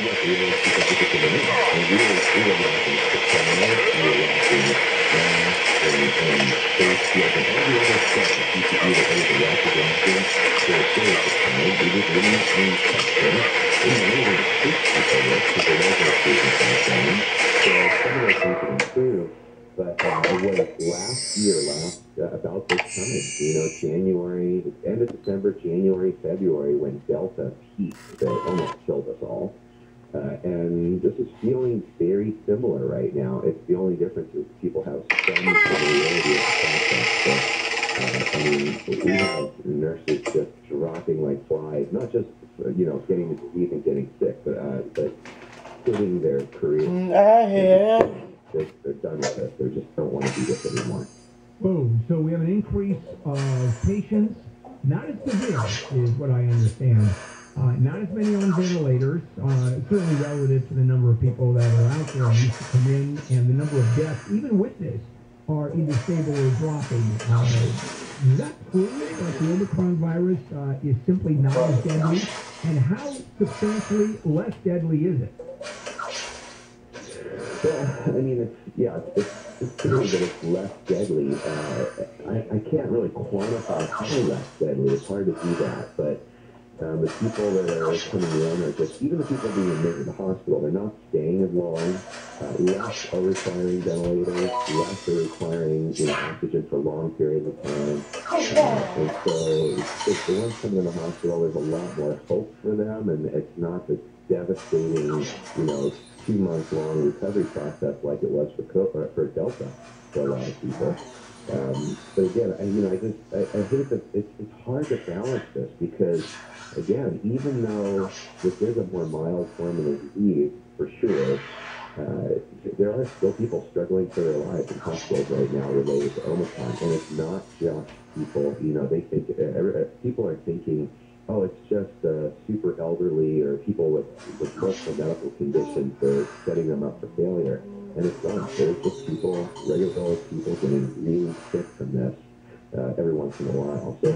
yes, we were super interested in it. And we were watching Sopranos, we were watching Mass, and Space Field, and all the other stuff that you could do that I was a watch watching for a period of time. We just really changed something. And we were able to fix people with, because there wasn't a station back then. So some of those things have improved. But it was last year, about this time, January, end of December, January, February, when Delta peaked, that almost killed us all. And this is feeling very similar right now. It's the only difference is people have some familiarity with the process. So, we have nurses just dropping like flies, not just, getting the disease and getting sick, but quitting their career. They're done with it. They just don't want to do this anymore. Oh, so we have an increase of patients, not as severe, is what I understand. Not as many on ventilators, certainly relative to the number of people that are out there and used to come in, and the number of deaths, even with this, are either stable or dropping. Is that true? Like the Omicron virus is simply not as deadly? And how substantially less deadly is it? Well, it's true that it's less deadly. I can't really quantify how less deadly. It's hard to do that, but the people that are coming in are just, even the people being admitted to the hospital, they're not staying as long. Less are requiring ventilators, less are requiring oxygen for long periods of time. And so if the ones coming in the hospital, there's a lot more hope for them, and it's not this devastating, 2-month-long recovery process like it was for Delta for a lot of people. But again, I hate that it's hard to balance this because, again, even though this is a more mild form of the disease, for sure, there are still people struggling for their lives in hospitals right now related to Omicron, and it's not just people, they think, people are thinking, oh, it's just super elderly or people with multiple medical conditions that are setting them up for failure. And it's not. There's just people, regular people getting really sick from this every once in a while. So,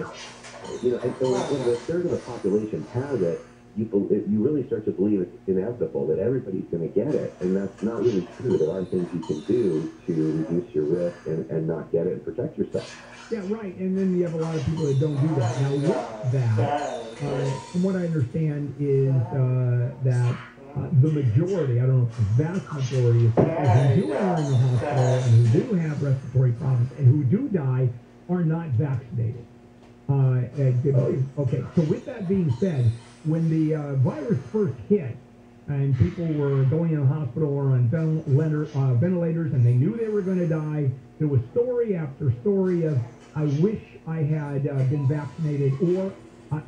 when a third of the population has it, you really start to believe it's inevitable that everybody's going to get it. And that's not really true. There are things you can do to reduce your risk and not get it and protect yourself. Yeah, right. And then you have a lot of people that don't do that. Now, with that, from what I understand is that the majority, I don't know if the vast majority of people who do enter in the hospital and who do have respiratory problems and who do die are not vaccinated. Okay, so with that being said, when the virus first hit and people were going in the hospital or on ventilators and they knew they were going to die, there was story after story of, I wish I had been vaccinated, or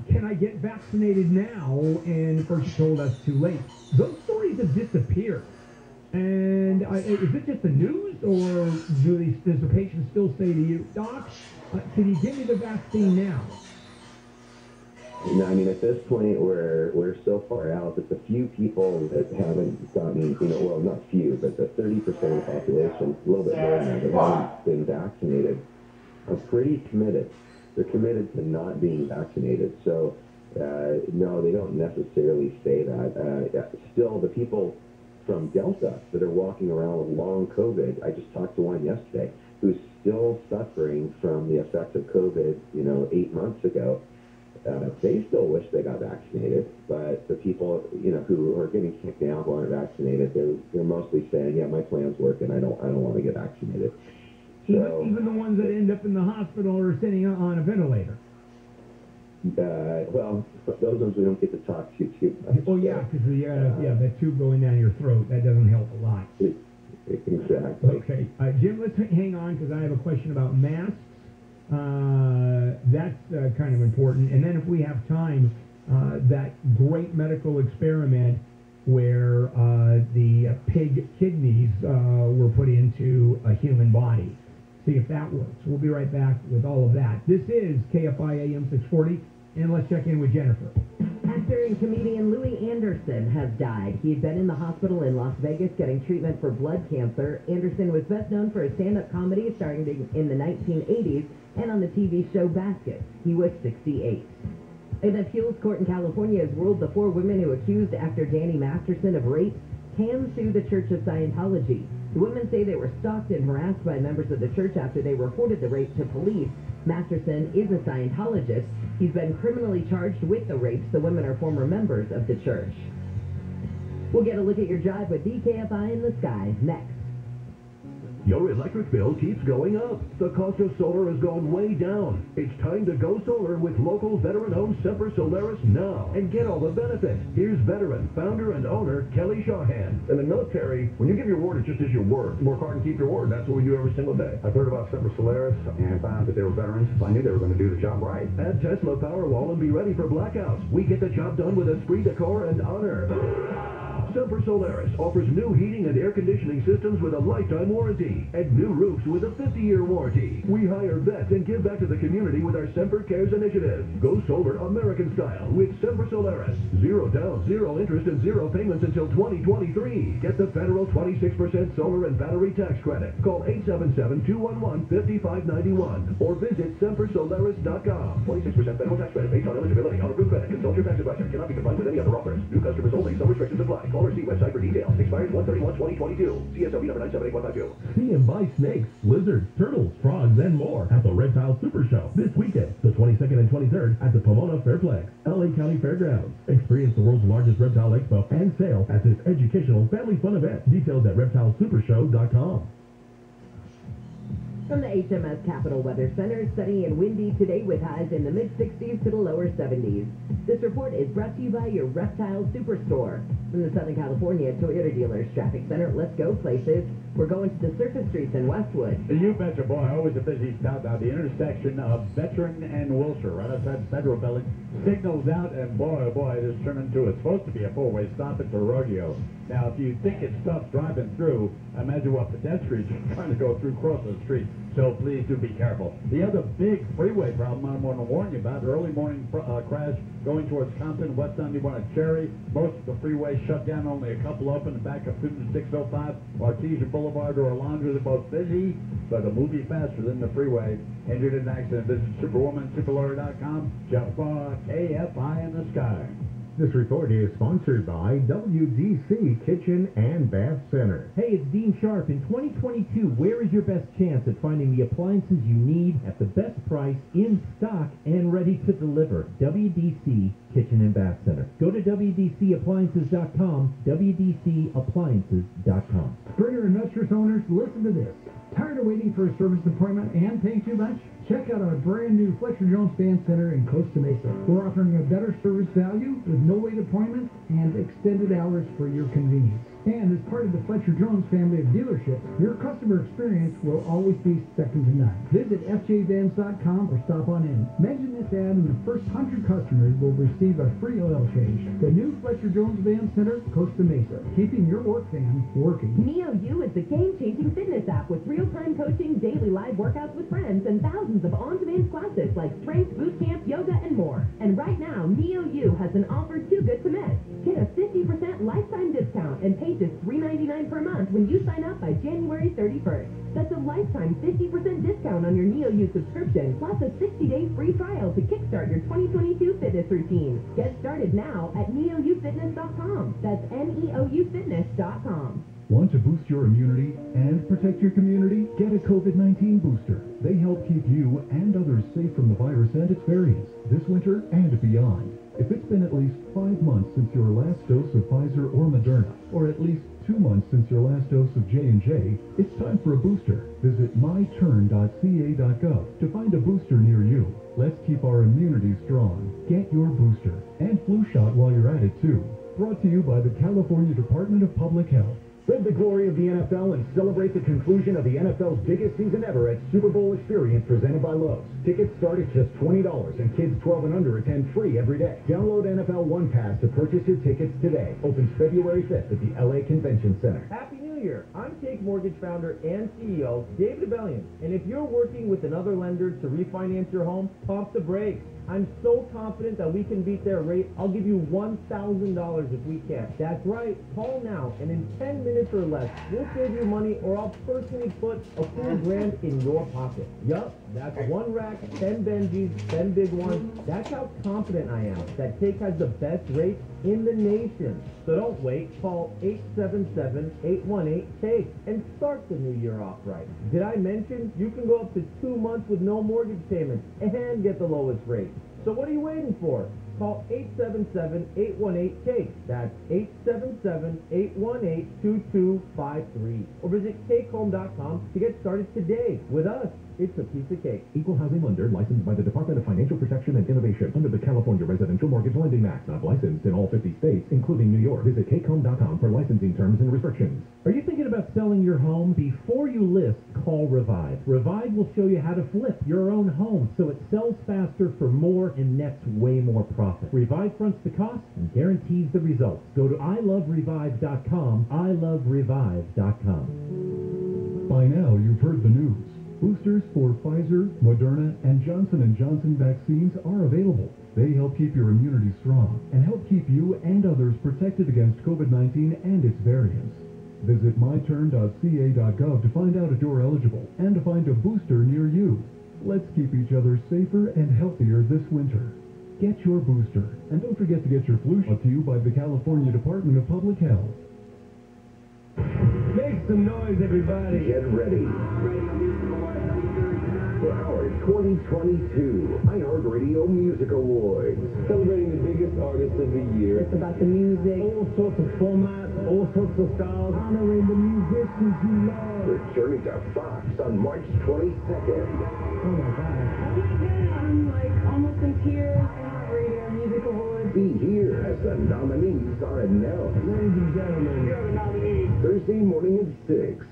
can I get vaccinated now? And of course you told us too late. Those stories have disappeared. And is it just the news, or does the patient still say to you, Doc, can you give me the vaccine now? No, at this point, we're so far out that the few people that haven't gotten, well, not few, but the 30% of the population, a little bit more than that, that haven't been vaccinated, are pretty committed. They're committed to not being vaccinated. So, no, they don't necessarily say that. Still, the people from Delta that are walking around with long COVID, I just talked to one yesterday, who's still suffering from the effects of COVID, 8 months ago. They still wish they got vaccinated, but the people, who are getting sick now who aren't vaccinated, they're mostly saying, yeah, my plan's working, I don't want to get vaccinated. So, even the ones that end up in the hospital or sitting on a ventilator. Well, those ones we don't get to talk to too much. Oh yeah, because that tube going down your throat, that doesn't help a lot. Exactly. Okay, Jim, let's hang on because I have a question about masks. That's kind of important. And then if we have time, that great medical experiment where the pig kidneys were put into a human body. See if that works. We'll be right back with all of that. This is KFI AM 640, and let's check in with Jennifer. Actor and comedian Louis Anderson has died. He'd been in the hospital in Las Vegas getting treatment for blood cancer. Anderson was best known for his stand-up comedy starting in the 1980s and on the TV show Baskets. He was 68. An appeals court in California has ruled the 4 women who accused actor Danny Masterson of rape can sue the Church of Scientology. The women say they were stalked and harassed by members of the church after they reported the rape to police. Masterson is a Scientologist. He's been criminally charged with the rapes. The women are former members of the church. We'll get a look at your drive with Kfi in the sky next. Your electric bill keeps going up. The cost of solar has gone way down. It's time to go solar with local veteran-owned Semper Solaris now and get all the benefits. Here's veteran, founder, and owner Kelly Shawhan. In the military, when you give your word, it's just as your word. Work hard and keep your word. That's what we do every single day. I've heard about Semper Solaris and found that they were veterans. I knew they were going to do the job right. Add Tesla Powerwall and be ready for blackouts. We get the job done with esprit de corps and honor. Semper Solaris offers new heating and air conditioning systems with a lifetime warranty and new roofs with a 50-year warranty. We hire vets and give back to the community with our Semper Cares initiative. Go solar American style with Semper Solaris. 0 down, 0 interest, and 0 payments until 2023. Get the federal 26% solar and battery tax credit. Call 877-211-5591 or visit sempersolaris.com. 26% federal tax credit based on eligibility. On approved credit. Consult your tax advisor. Cannot be combined with any other offers. New customers only. Some restrictions apply. Call or see website for details. Expires 1/31/2022. CSOB number 978152. See and buy snakes, lizards, turtles, frogs, and more at the Reptile Super Show this weekend, the 22nd and 23rd at the Pomona Fairplex, LA County Fairgrounds. Experience the world's largest reptile expo and sale at this educational family fun event. Details at reptilesupershow.com. From the HMS Capital Weather Center, sunny and windy today with highs in the mid-60s to the lower 70s. This report is brought to you by your Reptile Superstore. From the Southern California Toyota Dealers Traffic Center, let's go places. We're going to the surface streets in Westwood. You betcha, boy. Always a busy stop now. The intersection of Veteran and Wilshire, right outside the Federal Building. Signals out, and boy, oh boy, it has turned into, it's supposed to be a four-way stop. It's a rodeo. Now, if you think it's tough driving through, imagine what pedestrians are trying to go through across the street. So please do be careful. The other big freeway problem I want to warn you about, early morning crash going towards Compton, west 91 at Cherry. Most of the freeway shut down, only a couple open. The back of 5605, Artesia Boulevard or Alondra, they're both busy, but a movie faster than the freeway. Injured in an accident. Visit superwomansuperlawyer.com. Jeff Barr, KFI in the sky. This report is sponsored by WDC Kitchen and Bath Center. Hey, it's Dean Sharp. In 2022, where is your best chance at finding the appliances you need at the best price, in stock, and ready to deliver? WDC Kitchen and Bath Center. Go to WDCappliances.com, WDCappliances.com. Springer Investors owners, listen to this. Tired of waiting for a service appointment and paying too much? Check out our brand new Fletcher Jones Fan Center in Costa Mesa. We're offering a better service value with no wait appointments and extended hours for your convenience. And as part of the Fletcher Jones family of dealerships, your customer experience will always be second to none. Visit fjvans.com or stop on in. Mention this ad and the first 100 customers will receive a free oil change. The new Fletcher Jones Van Center, Costa Mesa, keeping your work van working. NeoU is the game-changing fitness app with real-time coaching, daily live workouts with friends, and thousands of on-demand classes like strength, boot camp, yoga, and more. And right now, NeoU has an offer too good to miss. Get a 50% lifetime discount and pay just $3.99 per month when you sign up by January 31st. That's a lifetime 50% discount on your NeoU subscription, plus a 60-day free trial to kickstart your 2022 fitness routine. Get started now at neoufitness.com. That's neoufitness.com. Want to boost your immunity and protect your community? Get a COVID-19 booster. They help keep you and others safe from the virus and its variants this winter and beyond. If it's been at least 5 months since your last dose of Pfizer or Moderna, or at least 2 months since your last dose of J&J, it's time for a booster. Visit myturn.ca.gov to find a booster near you. Let's keep our immunity strong. Get your booster and flu shot while you're at it too. Brought to you by the California Department of Public Health. Live the glory of the NFL and celebrate the conclusion of the NFL's biggest season ever at Super Bowl Experience presented by Lowe's. Tickets start at just $20 and kids 12 and under attend free every day. Download NFL One Pass to purchase your tickets today. Opens February 5th at the LA Convention Center. Happy New Year. I'm Take Mortgage founder and CEO David Bellion. And if you're working with another lender to refinance your home, pump the brakes. I'm so confident that we can beat their rate, I'll give you $1,000 if we can. That's right. Call now, and in 10 minutes or less, we'll save you money, or I'll personally put a full grand in your pocket. Yup, that's one rack, 10 Benjis, 10 big ones. That's how confident I am that Cake has the best rate in the nation. So don't wait. Call 877-818-CAKE and start the new year off right. Did I mention you can go up to 2 months with no mortgage payments and get the lowest rate? So what are you waiting for? Call 877-818-CAKE. That's 877-818-2253. Or visit CakeHome.com to get started today. With us, it's a piece of cake. Equal housing lender licensed by the Department of Financial Protection and Innovation under the California Residential Mortgage Lending Act. Not licensed in all 50 states, including New York. Visit CakeHome.com for licensing terms and restrictions. Are you thinking about selling your home? Before you list, call Revive. Revive will show you how to flip your own home so it sells faster for more and nets way more profit. Revive fronts the cost and guarantees the results. Go to iloverevive.com, iloverevive.com. By now, you've heard the news. Boosters for Pfizer, Moderna, and Johnson & Johnson vaccines are available. They help keep your immunity strong and help keep you and others protected against COVID-19 and its variants. Visit myturn.ca.gov to find out if you're eligible and to find a booster near you. Let's keep each other safer and healthier this winter. Get your booster. And don't forget to get your flu shot to you by the California Department of Public Health. Make some noise, everybody. Get ready for our 2022 iHeartRadio Music Awards. Celebrating the biggest artists of the year. It's about the music. All sorts of formats, all sorts of styles. Honoring the musicians you love. Returning to Fox on March 22nd. Oh my God. I'm like almost in tears. iHeartRadio Music Awards. Be here as the nominees are announced. Ladies and gentlemen, Here are the nominees. Thursday morning at 6.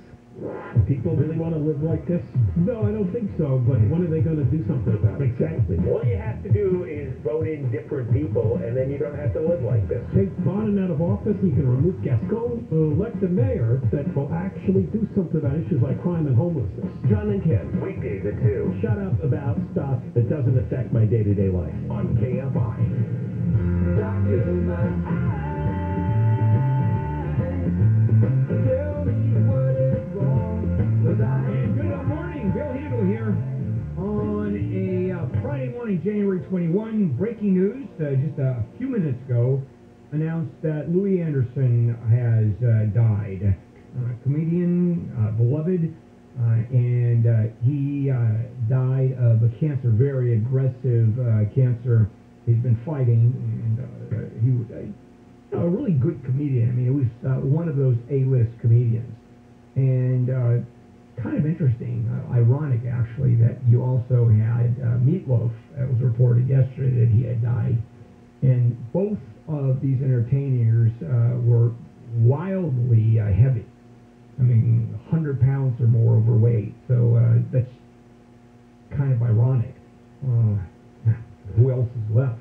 People really want to live like this? No, I don't think so, but when are they going to do something about it? Exactly. All you have to do is vote in different people, and then you don't have to live like this. Take Bonin out of office, you can remove Gascon, elect a mayor that will actually do something about issues like crime and homelessness. John and Ken, weekdays at 2 Shut up about stuff that doesn't affect my day-to-day life. on KFI. And good morning, Bill Handel here on a Friday morning, January 21. Breaking news, just a few minutes ago, announced that Louis Anderson has died. Comedian, beloved, and he died of a cancer, very aggressive cancer he's been fighting, and he was a really good comedian. I mean, it was one of those A-list comedians. And kind of interesting, ironic actually, that you also had Meatloaf. It was reported yesterday that he had died. And both of these entertainers were wildly heavy. I mean, 100 pounds or more overweight. So that's kind of ironic. Who else is left?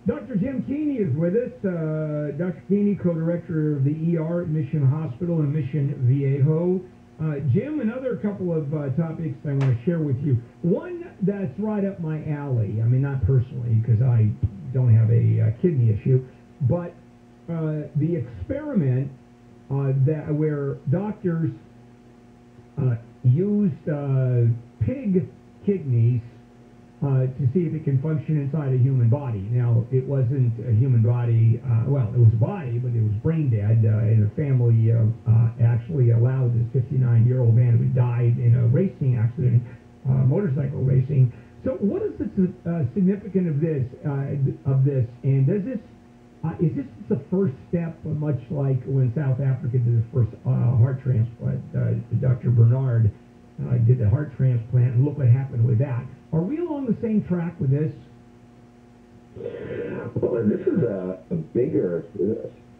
Dr. Jim Keeney is with us. Dr. Keeney, co-director of the ER at Mission Hospital in Mission Viejo. Jim, another couple of topics I want to share with you. One that's right up my alley. I mean, not personally, because I don't have a kidney issue, but the experiment where doctors used pig kidneys to see if it can function inside a human body. Now, it wasn't a human body, well, it was a body, but it was brain dead, and the family actually allowed this 59-year-old man who died in a racing accident, motorcycle racing. So what is the significance of this, and does this, is this the first step, much like when South Africa did the first heart transplant? Dr. Bernard did the heart transplant, and look what happened with that. Are we along the same track with this? Well, this is a bigger,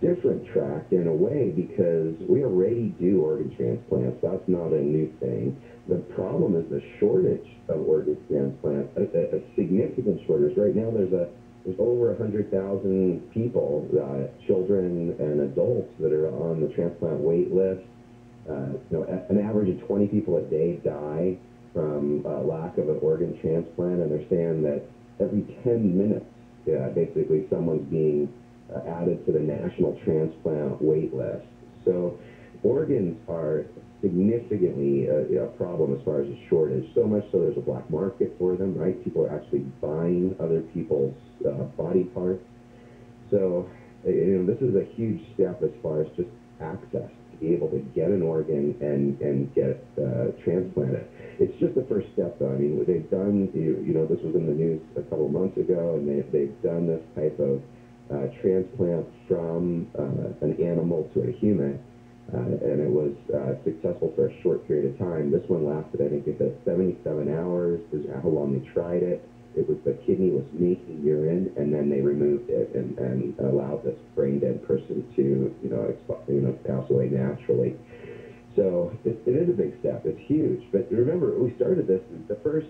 different track in a way, because we already do organ transplants. That's not a new thing. The problem is the shortage of organ transplants, a significant shortage. Right now, there's over 100,000 people, children and adults, that are on the transplant wait list. An average of 20 people a day die from lack of an organ transplant, and they're saying that every 10 minutes, basically someone's being added to the national transplant wait list. So organs are significantly a problem as far as a shortage, so much so there's a black market for them, right? People are actually buying other people's body parts. So, this is a huge step as far as just access, to be able to get an organ and get transplanted. It's just the first step, though. I mean, they've done, this was in the news a couple of months ago, and they've done this type of transplant from an animal to a human, and it was successful for a short period of time. This one lasted, I think they said 77 hours is how long they tried it. It was the kidney was making urine, and then they removed it and allowed this brain dead person to, pass away naturally. So it is a big step. It's huge. But remember, we started this. The first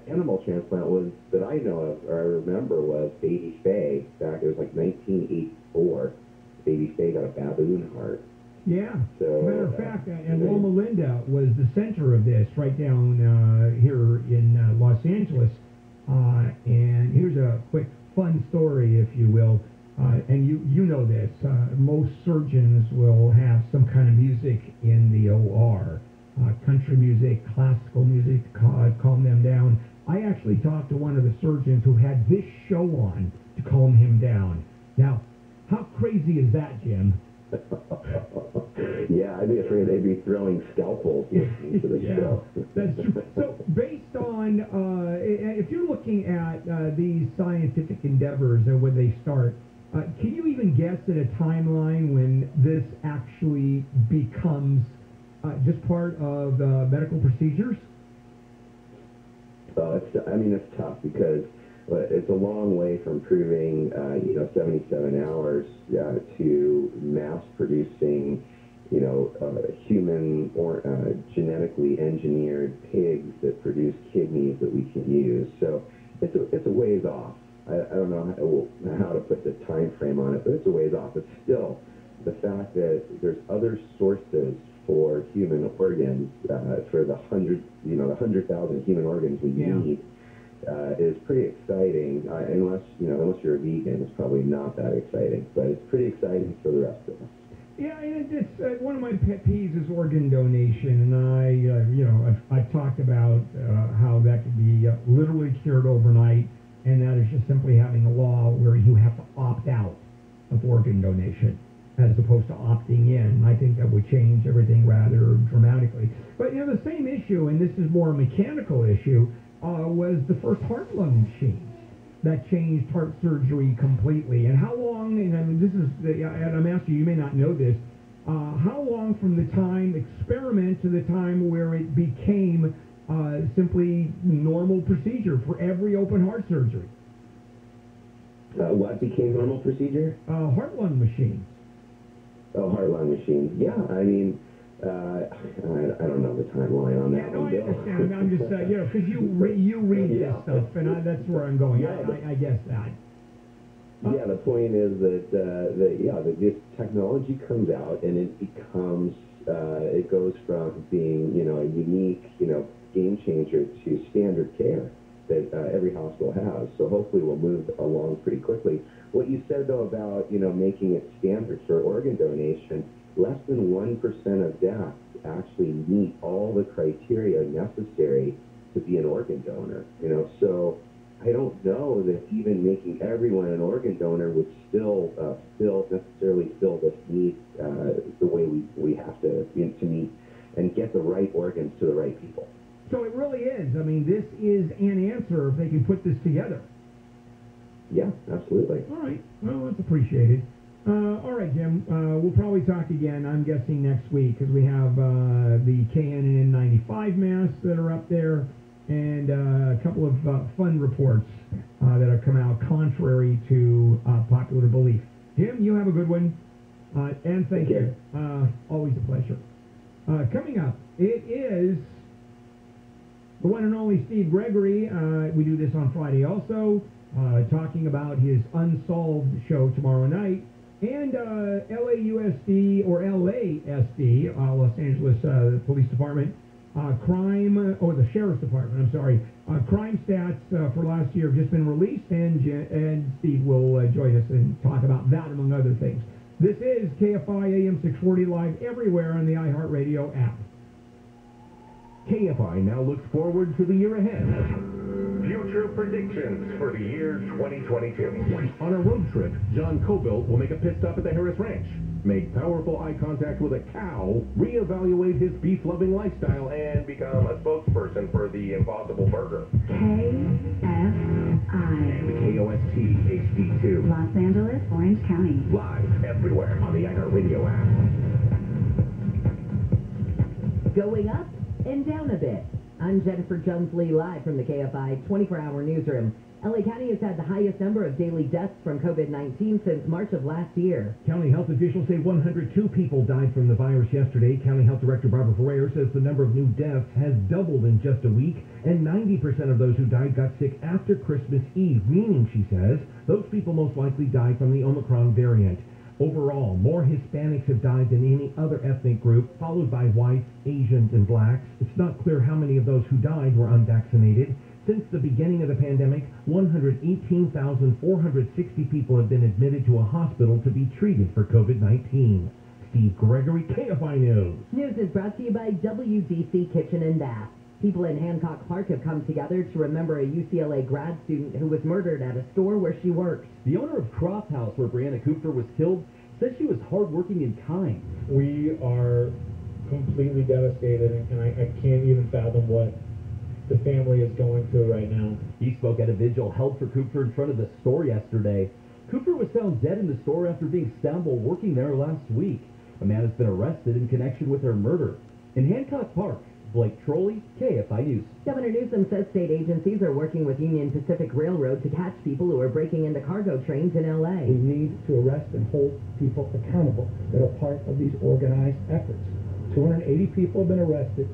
animal transplant was that I know of, or I remember, was Baby Faye. Back it was like 1984. Baby Faye got a baboon heart. Yeah. So, matter of fact, and Loma Linda was the center of this, right down here in Los Angeles. And here's a quick fun story, if you will. And you know this. Most surgeons will have some kind of music in the OR. Country music, classical music, calm them down. I actually talked to one of the surgeons who had this show on to calm him down. Now, how crazy is that, Jim? Yeah, I'd be afraid they'd be throwing scalpels into the show. That's true. So, based on, if you're looking at these scientific endeavors and when they start, can you even guess at a timeline when this actually becomes just part of medical procedures? It's tough because it's a long way from proving, 77 hours to mass producing, human or genetically engineered pigs that produce kidneys that we can use. So it's a ways off. I don't know how to put the time frame on it, but it's a ways off. But still, the fact that there's other sources for human organs, for the 100,000 human organs we need, is pretty exciting. Unless you're a vegan, it's probably not that exciting. But it's pretty exciting for the rest of us. Yeah, and it's one of my pet peeves is organ donation, and I've talked about how that could be literally cured overnight, and that is just simply having a law where you have to opt out of organ donation as opposed to opting in. I think that would change everything rather dramatically. But the same issue, and this is more a mechanical issue, was the first heart-lung machine that changed heart surgery completely. And how long, and I'm asking you may not know this, how long from the time experiment to the time where it became simply normal procedure for every open heart surgery? What became normal procedure? Heart-lung machine. Oh, heart-lung machine. Yeah, I don't know the timeline on that one, I Bill. understand. I'm just, because you read this stuff, and that's where I'm going. I guess that. Yeah, the point is that this technology comes out and it becomes, it goes from being, a unique, game changer to standard care that every hospital has. So hopefully we'll move along pretty quickly. What you said, though, about, making it standard for organ donation, less than 1% of deaths actually meet all the criteria necessary to be an organ donor. So I don't know that even making everyone an organ donor would still necessarily fill this need the way we have to meet and get the right organs to the right people. So it really is. This is an answer if they can put this together. Yeah, absolutely. All right. Well, that's appreciated. All right, Jim. We'll probably talk again, I'm guessing, next week, because we have the KNN 95 masks that are up there and a couple of fun reports that have come out contrary to popular belief. Jim, you have a good one. And thank you. Always a pleasure. Coming up, it is the one and only Steve Gregory. We do this on Friday also, talking about his Unsolved show tomorrow night. And LAUSD, or LASD, Los Angeles Police Department, the Sheriff's Department, I'm sorry. Crime stats for last year have just been released, and Steve will join us and talk about that, among other things. This is KFI AM 640 live everywhere on the iHeartRadio app. KFI now looks forward to the year ahead. Future predictions for the year 2022. On a road trip, John Cobilt will make a pit stop at the Harris Ranch, make powerful eye contact with a cow, reevaluate his beef-loving lifestyle, And become a spokesperson for the Impossible Burger. KFI. KOST HD2. Los Angeles, Orange County. Live everywhere on the iHeartRadio app. Going up and down a bit. I'm Jennifer Jones-Lee, live from the KFI 24-hour newsroom. LA County has had the highest number of daily deaths from COVID-19 since March of last year. County health officials say 102 people died from the virus yesterday. County Health Director Barbara Ferrer says the number of new deaths has doubled in just a week, and 90% of those who died got sick after Christmas Eve, meaning, she says, those people most likely died from the Omicron variant. Overall, more Hispanics have died than any other ethnic group, followed by whites, Asians, and blacks. It's not clear how many of those who died were unvaccinated. Since the beginning of the pandemic, 118,460 people have been admitted to a hospital to be treated for COVID-19. Steve Gregory, KFI News. News is brought to you by WDC Kitchen and Bath. People in Hancock Park have come together to remember a UCLA grad student who was murdered at a store where she worked. The owner of Croft House, where Brianna Cooper was killed, said she was hardworking and kind. We are completely devastated, and I can't even fathom what the family is going through right now. He spoke at a vigil held for Cooper in front of the store yesterday. Cooper was found dead in the store after being stabbed while working there last week. A man has been arrested in connection with her murder. In Hancock Park, Blake Trolley, KFI News. Governor Newsom says state agencies are working with Union Pacific Railroad to catch people who are breaking into cargo trains in L.A. We need to arrest and hold people accountable that are part of these organized efforts. 280 people have been arrested.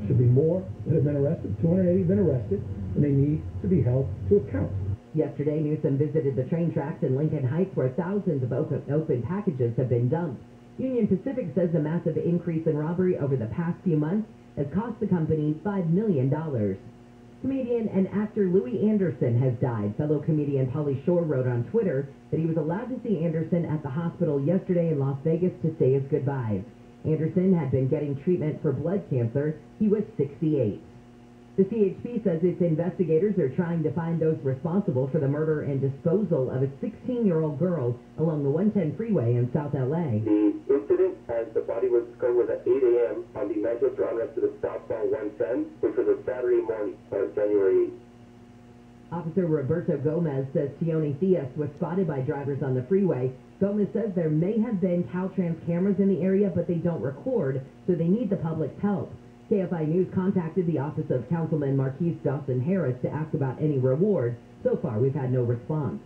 Should be more that have been arrested. 280 have been arrested, and they need to be held to account. Yesterday, Newsom visited the train tracks in Lincoln Heights where thousands of open packages have been dumped. Union Pacific says the massive increase in robbery over the past few months has cost the company $5 million. Comedian and actor Louis Anderson has died. Fellow comedian Pauly Shore wrote on Twitter that he was allowed to see Anderson at the hospital yesterday in Las Vegas to say his goodbyes. Anderson had been getting treatment for blood cancer. He was 68. The CHP says its investigators are trying to find those responsible for the murder and disposal of a 16-year-old girl along the 110 freeway in South L.A. The incident, as the body was discovered, was at 8 a.m. on the Metro Toronto to the southbound 110, which was a Saturday morning, January 8th. Officer Roberto Gomez says Tione Theus was spotted by drivers on the freeway. Gomez says there may have been Caltrans cameras in the area, but they don't record, so they need the public's help. KFI News contacted the office of Councilman Marquise Dawson Harris to ask about any reward. So far, we've had no response.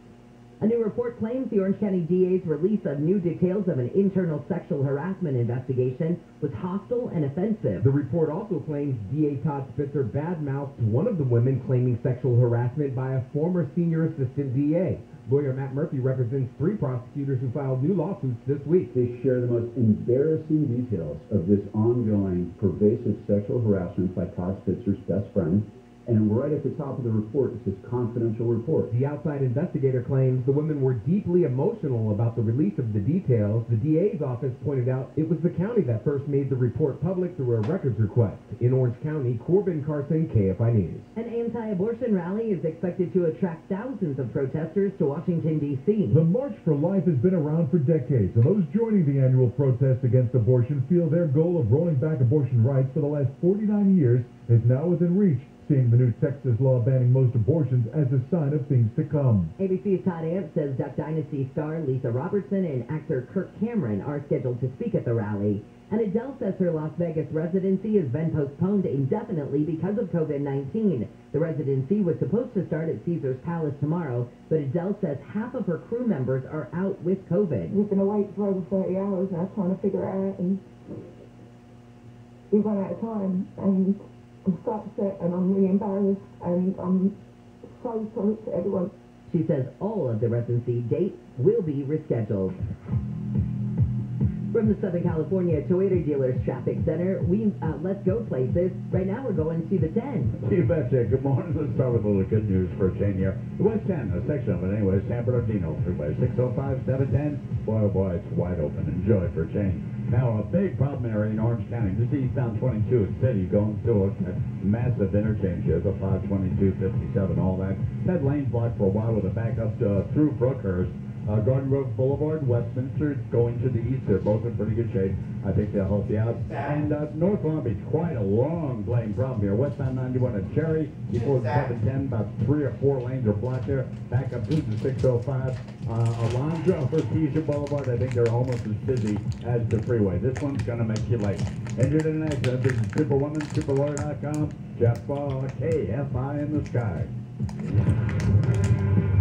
A new report claims the Orange County DA's release of new details of an internal sexual harassment investigation was hostile and offensive. The report also claims DA Todd Spitzer badmouthed one of the women claiming sexual harassment by a former senior assistant DA. Lawyer Matt Murphy represents 3 prosecutors who filed new lawsuits this week. They share the most embarrassing details of this ongoing, pervasive sexual harassment by Todd Spitzer's best friend. And right at the top of the report, it says confidential report. The outside investigator claims the women were deeply emotional about the release of the details. The DA's office pointed out it was the county that first made the report public through a records request. In Orange County, Corbin Carson, KFI News. An anti-abortion rally is expected to attract thousands of protesters to Washington, D.C. The March for Life has been around for decades, and those joining the annual protest against abortion feel their goal of rolling back abortion rights for the last 49 years is now within reach, seeing the new Texas law banning most abortions as a sign of things to come. ABC's Todd Amp says Duck Dynasty star Lisa Robertson and actor Kirk Cameron are scheduled to speak at the rally. And Adele says her Las Vegas residency has been postponed indefinitely because of COVID-19. The residency was supposed to start at Caesars Palace tomorrow, but Adele says half of her crew members are out with COVID. We've been awake for over 30 hours and I'm trying to figure it out, and we've run out of time, and I'm so upset and I'm really embarrassed, and I'm so sorry to everyone. She says all of the residency dates will be rescheduled. From the Southern California Toyota Dealers Traffic Center, let's go places. Right now we're going to the 10. You betcha. Good morning. Let's start with a little good news for a change here. The West 10, a section of it anyway, San Bernardino Freeway, 605, 710. Boy, oh boy, it's wide open. Enjoy for a change. Now, a big problem area in Orange County. Just eastbound 22 at City, going through a massive interchange here, the 522, 57, all that. That lane's blocked for a while with a backup through Brookhurst. Garden Grove Boulevard, Westminster, going to the east. They're both in pretty good shape. I think they'll help you out. And North Long Beach, quite a long lane problem here. Westbound 91 at Cherry, before the 710, about 3 or 4 lanes are blocked there. Back up to the 605. Alondra for Keisha Boulevard, I think they're almost as busy as the freeway. This one's going to make you late. Enter the next. This is Superwoman, Superlawyer.com. Jeff KFI in the sky.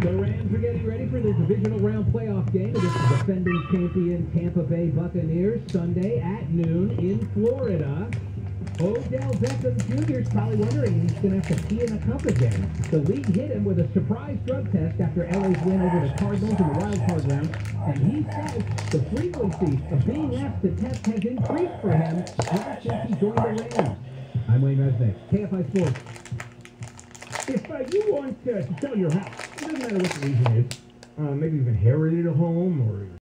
The Rams are getting ready for their divisional round playoff game against the defending champion Tampa Bay Buccaneers Sunday at noon in Florida. Odell Beckham Jr. is probably wondering if he's going to have to pee in a cup again. The league hit him with a surprise drug test after LA's win over the Cardinals in the wild card round, and he says the frequency of being asked to test has increased for him ever since he joined the Rams. I'm Wayne Resnick, KFI Sports. If you want to sell your house, it doesn't matter what the reason is, maybe you've inherited a home or